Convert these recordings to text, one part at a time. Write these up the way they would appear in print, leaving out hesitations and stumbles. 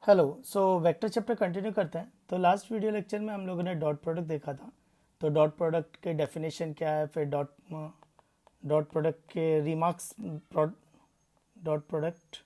Hello. Vector chapter continue करते हैं। तो लास्ट वीडियो लेक्चर में हम लोगों ने डॉट प्रोडक्ट देखा था। तो डॉट प्रोडक्ट के डेफिनेशन क्या है, फिर डॉट प्रोडक्ट के रिमार्क्स, डॉट प्रोडक्ट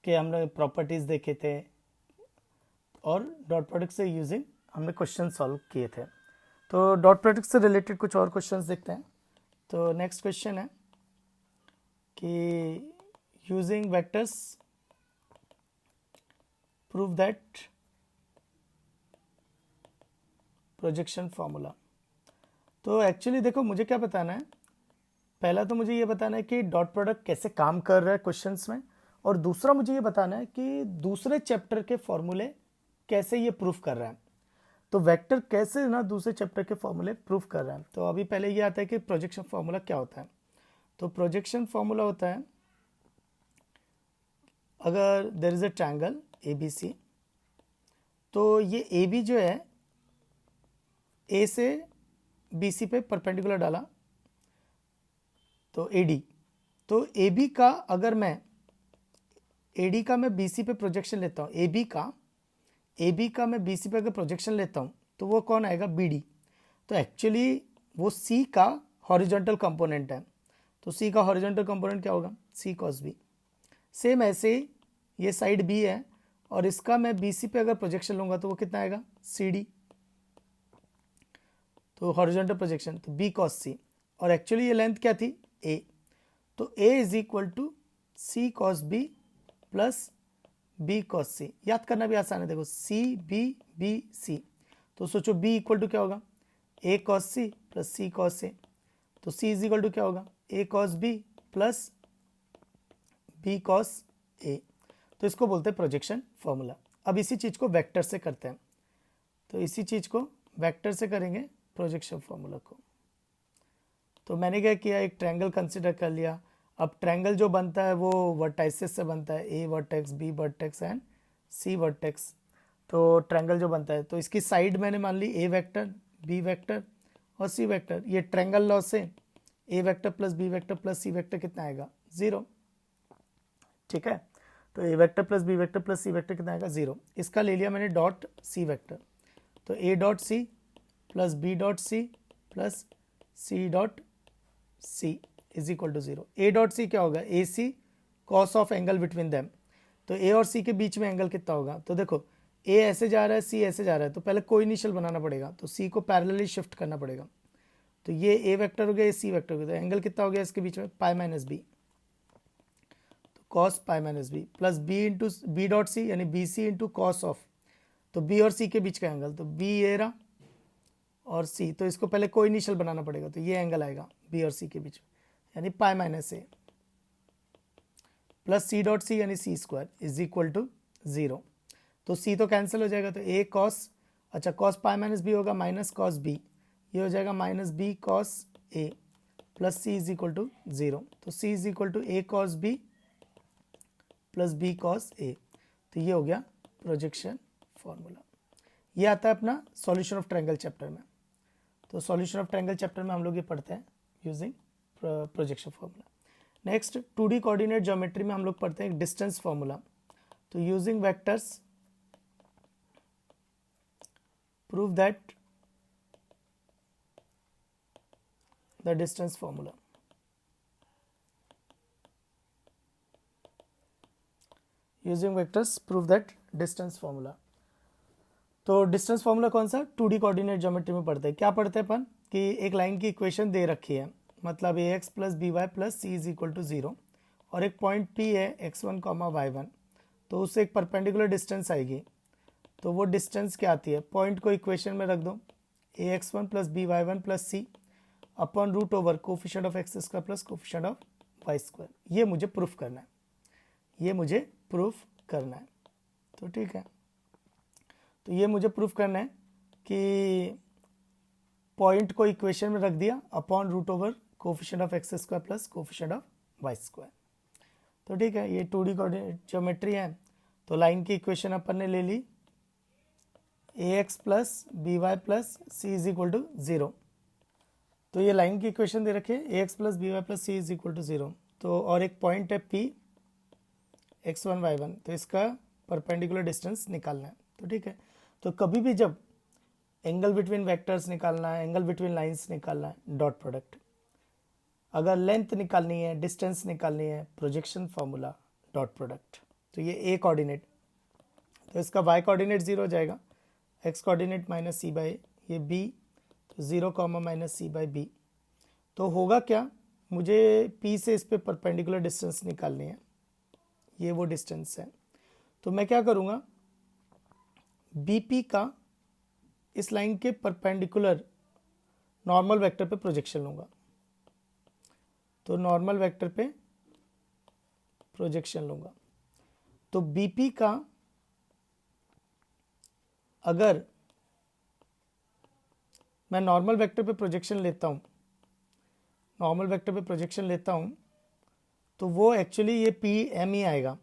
के हमने प्रॉपर्टीज़ देखे थे और डॉट प्रोडक्ट से यूजिंग हमने क्वेश्चन सॉल्व किए थे। तो डॉट प्रोडक्ट से रिलेटेड कुछ और क्वेश्चंस देखते हैं। तो नेक्स्ट क्वेश्चन है कि using vectors prove that projection formula. तो एक्चुअली देखो, मुझे क्या बताना है, पहला तो मुझे ये बताना है कि डॉट प्रोडक्ट कैसे काम कर रहा है क्वेश्चंस में, और दूसरा मुझे ये बताना है कि दूसरे चैप्टर के फॉर्मूले कैसे ये प्रूफ कर रहा है। तो वेक्टर कैसे ना दूसरे चैप्टर के फॉर्मूले प्रूफ कर रहा है। तो अभी पहले ये आता है कि प्रोजेक्शन फार्मूला क्या होता है। तो प्रोजेक्शन फार्मूला होता है, अगर there is a triangle A B C, तो ये ए बी जो है ए से बी सी पे परपेंडिकुलर डाला तो ए डी, तो ए बी का अगर मैं ए का मैं बी सी पे प्रोजेक्शन लेता हूँ, ए बी का मैं बी सी पे अगर प्रोजेक्शन लेता हूँ तो वो कौन आएगा, बी डी। तो एक्चुअली वो सी का हॉरिजॉन्टल कंपोनेंट है। तो सी का हॉरिजॉन्टल कंपोनेंट क्या होगा, सी कॉस बी। सेम ऐसे ही ये साइड बी है और इसका मैं बी सी पे अगर प्रोजेक्शन लूँगा तो वो कितना आएगा, सी डी। तो हॉरिजॉन्टल प्रोजेक्शन तो बी कॉस सी, और एक्चुअली ये लेंथ क्या थी, ए। तो A is equal to C cos B plus B cos C. याद करना भी आसान है, देखो सी बी बी सी, तो सोचो बी इक्वल टू क्या होगा, A cos C plus C cos ए। तो सी इज इक्वल टू क्या होगा, A cos B plus B cos ए। तो इसको बोलते हैं प्रोजेक्शन फॉर्मूला। अब इसी चीज़ को वेक्टर से करते हैं। तो इसी चीज़ को वेक्टर से करेंगे प्रोजेक्शन फॉर्मूला को। तो मैंने क्या किया, एक ट्रायंगल कंसिडर कर लिया। अब ट्रायंगल जो बनता है वो वर्टाइसेस से बनता है, A vertex, B vertex and C vertex. तो ट्रायंगल जो बनता है, तो इसकी साइड मैंने मान ली ए वेक्टर, बी वेक्टर और सी वेक्टर। ये ट्रायंगल लॉ से A vector plus B vector plus C vector कितना आएगा, ज़ीरो। ठीक है, तो A vector plus B vector plus C vector कितना आएगा, ज़ीरो। इसका ले लिया मैंने डॉट सी वेक्टर, तो a dot c plus b dot c plus c dot c is equal to zero. A dot c क्या होगा, a c cos of angle between them. तो ए और सी के बीच में एंगल कितना होगा, तो देखो ए ऐसे जा रहा है, सी ऐसे जा रहा है, तो पहले को इनिशियल बनाना पड़ेगा, तो सी को पैरेलली शिफ्ट करना पड़ेगा। तो ये ए वेक्टर हो गया, ये सी वेक्टर हो गया, तो एंगल कितना हो गया इसके बीच में, पाई माइनस बी। तो cos pi minus B plus B into B dot सी, यानी B C into cos of, तो बी और सी के बीच का एंगल, तो बी ए रहा और सी, तो इसको पहले को इनिशियल बनाना पड़ेगा, तो ये एंगल आएगा बी और सी के बीच में, यानी pi minus a plus c dot सी यानी c square is equal to zero. तो सी तो कैंसिल हो जाएगा, तो ए कॉस, अच्छा कॉस पाई माइनस बी होगा माइनस कॉस बी, ये हो जाएगा minus b cos a plus c is equal to zero. तो सी is equal to a cos B plus B cos ए। तो ये हो गया प्रोजेक्शन फॉर्मूला। ये आता है अपना सॉल्यूशन ऑफ ट्रायंगल चैप्टर में। तो सॉल्यूशन ऑफ ट्रायंगल चैप्टर में हम लोग ये पढ़ते हैं using projection formula. Next 2D coordinate geometry में हम लोग पढ़ते हैं डिस्टेंस फॉर्मूला। तो using vectors prove that the distance formula. Using vectors prove that distance formula. तो डिस्टेंस फॉर्मूला कौन सा, 2D कोऑर्डिनेट ज्योमेट्री में पढ़ते हैं। क्या पढ़ते हैं अपन कि एक लाइन की इक्वेशन दे रखी है, मतलब a x plus b y plus c is equal to zero, और एक पॉइंट पी है x one comma y one, तो उससे एक परपेंडिकुलर डिस्टेंस आएगी। तो वो डिस्टेंस क्या आती है, पॉइंट को इक्वेशन में रख दो, a x one plus b y one plus c upon root over coefficient of x square plus coefficient of Y square. ये मुझे प्रूफ करना है, ये मुझे प्रूफ करना है। तो ठीक है, तो ये मुझे प्रूफ करना है कि पॉइंट को इक्वेशन में रख दिया upon root over coefficient of x square plus coefficient of Y square. तो ठीक है, ये 2D कोऑर्डिनेट ज्योमेट्री है। तो लाइन की इक्वेशन अपन ने ले ली, a x plus b y plus c is equal to zero. तो ये लाइन की इक्वेशन दे रखे, a x plus b y plus c is equal to zero. तो और एक पॉइंट है p x one y one, तो इसका परपेंडिकुलर डिस्टेंस निकालना है। तो ठीक है, तो कभी भी जब एंगल बिटवीन वेक्टर्स निकालना है, एंगल बिटवीन लाइंस निकालना है, डॉट प्रोडक्ट। अगर लेंथ निकालनी है, डिस्टेंस निकालनी है, प्रोजेक्शन फॉर्मूला डॉट प्रोडक्ट। तो ये ए कोऑर्डिनेट, तो इसका वाई कोऑर्डिनेट 0 हो जाएगा, X coordinate minus C by ये बी, तो 0 comma minus C by B. तो होगा क्या, मुझे पी से इस पे परपेंडिकुलर डिस्टेंस निकालनी है, ये वो डिस्टेंस है। तो मैं क्या करूँगा, बीपी का इस लाइन के परपेंडिकुलर नॉर्मल वेक्टर पे प्रोजेक्शन लूँगा। तो नॉर्मल वेक्टर पे प्रोजेक्शन लूँगा। तो बीपी का अगर मैं नॉर्मल वेक्टर पे प्रोजेक्शन लेता हूँ, नॉर्मल वेक्टर पे प्रोजेक्शन लेता हूँ, तो वो एक्चुअली ये पी एम ही आएगा,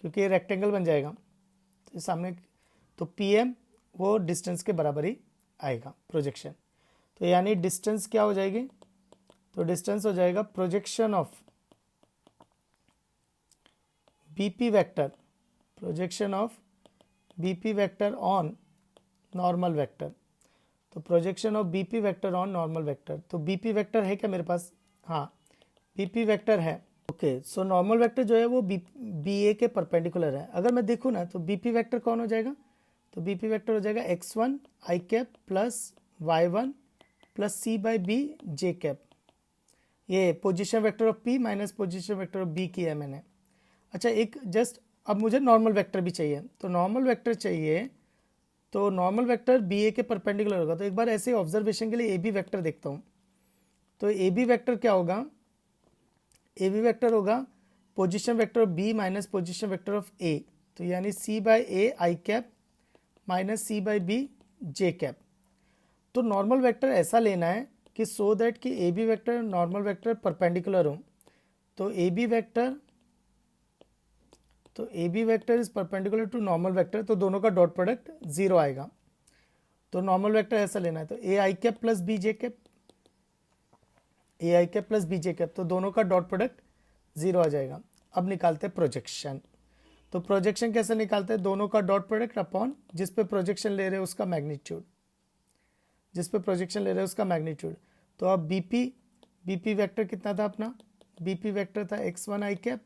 क्योंकि ये रेक्टेंगल बन जाएगा। तो सामने तो पी एम वो डिस्टेंस के बराबर ही आएगा प्रोजेक्शन। तो यानी डिस्टेंस क्या हो जाएगी, तो डिस्टेंस हो जाएगा projection of BP vector, projection of BP vector on normal vector. तो projection of BP vector on normal vector. तो बीपी वेक्टर है क्या मेरे पास, हाँ बीपी वेक्टर है। ओके, सो नॉर्मल वेक्टर जो है वो बी ए के परपेंडिकुलर है। अगर मैं देखूँ ना, तो बीपी वेक्टर कौन हो जाएगा, तो बीपी वेक्टर हो जाएगा x1 i cap plus y1 plus c by b j cap. ये position vector of p minus position vector of b किया है मैंने। अच्छा, एक जस्ट अब मुझे नॉर्मल वेक्टर भी चाहिए। तो नॉर्मल वेक्टर चाहिए, तो नॉर्मल वेक्टर बी ए के परपेंडिकुलर होगा। तो एक बार ऐसे ऑब्जर्वेशन के लिए ए बी वेक्टर देखता हूँ। तो ए बी वेक्टर क्या होगा, ए बी वेक्टर होगा position vector of b minus position vector of a. तो यानी c by a i cap minus C by b j cap. तो नॉर्मल वेक्टर ऐसा लेना है कि सो दैट कि a b vector normal vector perpendicular हो। तो ए बी वेक्टर, तो a b vector is perpendicular to normal vector, तो दोनों का डॉट प्रोडक्ट 0 आएगा। तो नॉर्मल वेक्टर ऐसा लेना है, तो a i cap plus b j cap, a i cap plus b j cap, तो दोनों का डॉट प्रोडक्ट 0 आ जाएगा। अब निकालते हैं प्रोजेक्शन। तो प्रोजेक्शन कैसे निकालते हैं, दोनों का डॉट प्रोडक्ट अपॉन जिस पे प्रोजेक्शन ले रहे हैं उसका मैग्नीट्यूड, जिस पे प्रोजेक्शन ले रहे हैं उसका मैग्नीट्यूड। तो अब बीपी वेक्टर कितना था अपना, बीपी वेक्टर था x1 i cap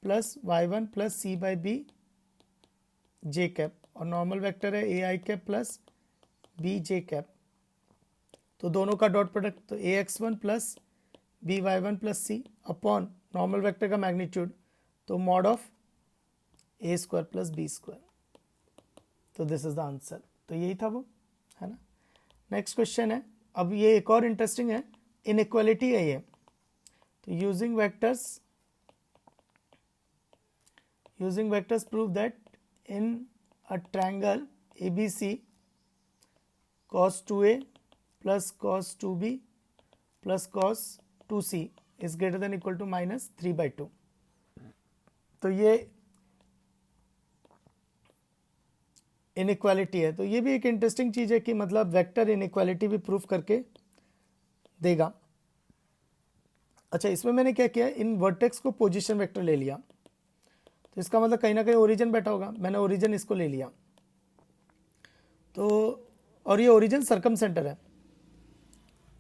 plus y1 plus c by b j cap, और नॉर्मल वेक्टर है a i cap plus b j cap. तो दोनों का डॉट प्रोडक्ट, तो a x one plus b y one plus c upon normal vector का magnitude, तो mod of a square plus b square. तो this is the answer. तो यही था वो, है ना। नेक्स्ट क्वेश्चन है, अब ये एक और इंटरेस्टिंग है, इनइक्वालिटी है ये। तो using vectors prove that in a triangle ABC cos 2a plus cos 2b plus cos 2c is greater than equal to minus 3/2। तो ये इनइक्वालिटी है। तो ये भी एक इंटरेस्टिंग चीज़ है कि मतलब वेक्टर इनइक्वालिटी भी प्रूफ करके देगा। अच्छा, इसमें मैंने क्या किया, इन वर्टेक्स को पोजीशन वेक्टर ले लिया। तो इसका मतलब कहीं ना कहीं ओरिजिन बैठा होगा, मैंने ओरिजिन इसको ले लिया। तो और ये ओरिजिन सरकम सेंटर है,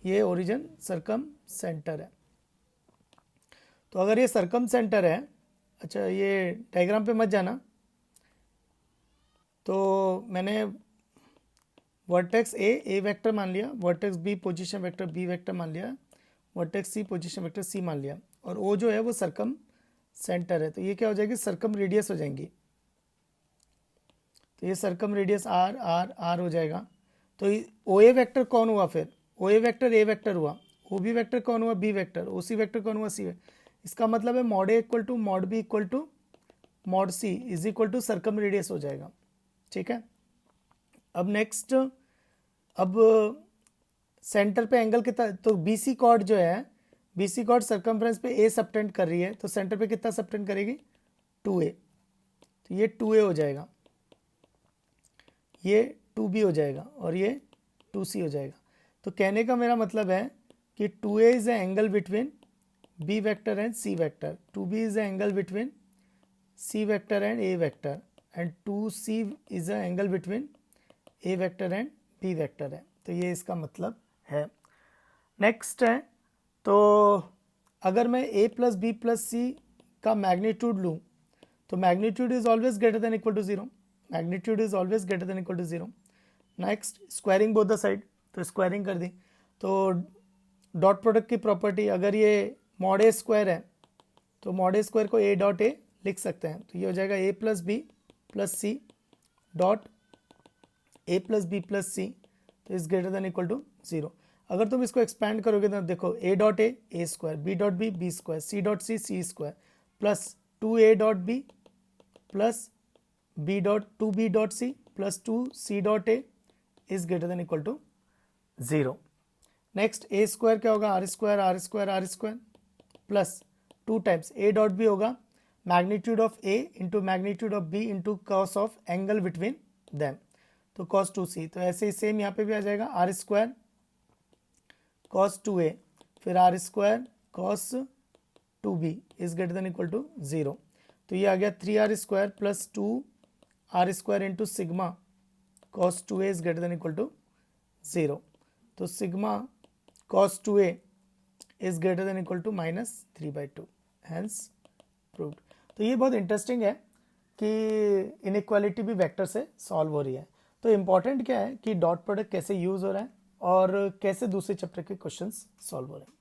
ये ओरिजिन सरकम सेंटर है। तो अगर ये सरकम सेंटर है, अच्छा ये डायग्राम पे मत जाना। तो मैंने वर्टेक्स ए वेक्टर मान लिया, vertex B position vector B vector मान लिया, vertex C position vector C मान लिया, और ओ जो है वो सरकम सेंटर है। तो ये क्या हो जाएगी, सरकम रेडियस हो जाएंगी। तो ये सरकम रेडियस आर आर आर हो जाएगा। तो ओ ए वेक्टर कौन हुआ, फिर ओ ए वेक्टर ए वेक्टर हुआ, ओ बी वेक्टर कौन हुआ b vector, o c vector कौन हुआ सी वेक्टर। इसका मतलब है mod a equal to mod b equal to mod c is equal to circumradius हो जाएगा। ठीक है। अब नेक्स्ट, अब सेंटर पे एंगल कितना, तो बीसी कॉर्ड जो है, बीसी कॉर्ड सरकमफ्रेंस पे ए सबटेंड कर रही है, तो सेंटर पे कितना सबटेंड करेगी 2a। तो ये 2a हो जाएगा, ये 2b हो जाएगा, और ये 2c हो जाएगा। तो कहने का मेरा मतलब है कि 2a is A angle between b vector and c vector, 2b is A angle between C vector and A vector and 2C is a angle between A vector and B vector है, तो ये इसका मतलब है। Next है, तो अगर मैं A plus B plus C का मैग्नीट्यूड लूँ तो magnitude is always greater than equal to zero, magnitude is always greater than equal to zero. Next squaring both the side, तो स्क्वायरिंग कर दी, तो डॉट प्रोडक्ट की प्रॉपर्टी, अगर ये मॉड ए स्क्वायर है तो मॉड ए स्क्वायर को ए डॉट ए लिख सकते हैं, तो ये हो जाएगा a plus B plus c dot a plus B plus c, तो is greater than equal to zero. अगर तुम इसको एक्सपैंड करोगे तो देखो a dot a square, b dot b square, c dot c square plus 2a dot b plus b dot 2b dot c plus 2c dot a is greater than equal to zero. Next a square क्या होगा, r square r square r square plus 2 times a dot b होगा magnitude of a into magnitude of b into cos of angle between them, तो cos 2c, तो ऐसे ही same यहाँ पे भी आ जाएगा आर स्क्वायर cos 2a फिर r square cos 2b is greater than equal to zero, तो ये आ गया 3r square plus 2r square into sigma cos 2a is greater than equal to zero, तो sigma cos 2a is greater than equal to -3/2, hence proved. तो ये बहुत interesting है कि इनइक्वालिटी भी वेक्टर से सॉल्व हो रही है। तो इम्पॉर्टेंट क्या है कि डॉट प्रोडक्ट कैसे यूज हो रहा है और कैसे दूसरे चैप्टर के क्वेश्चंस सॉल्व हो रहे हैं।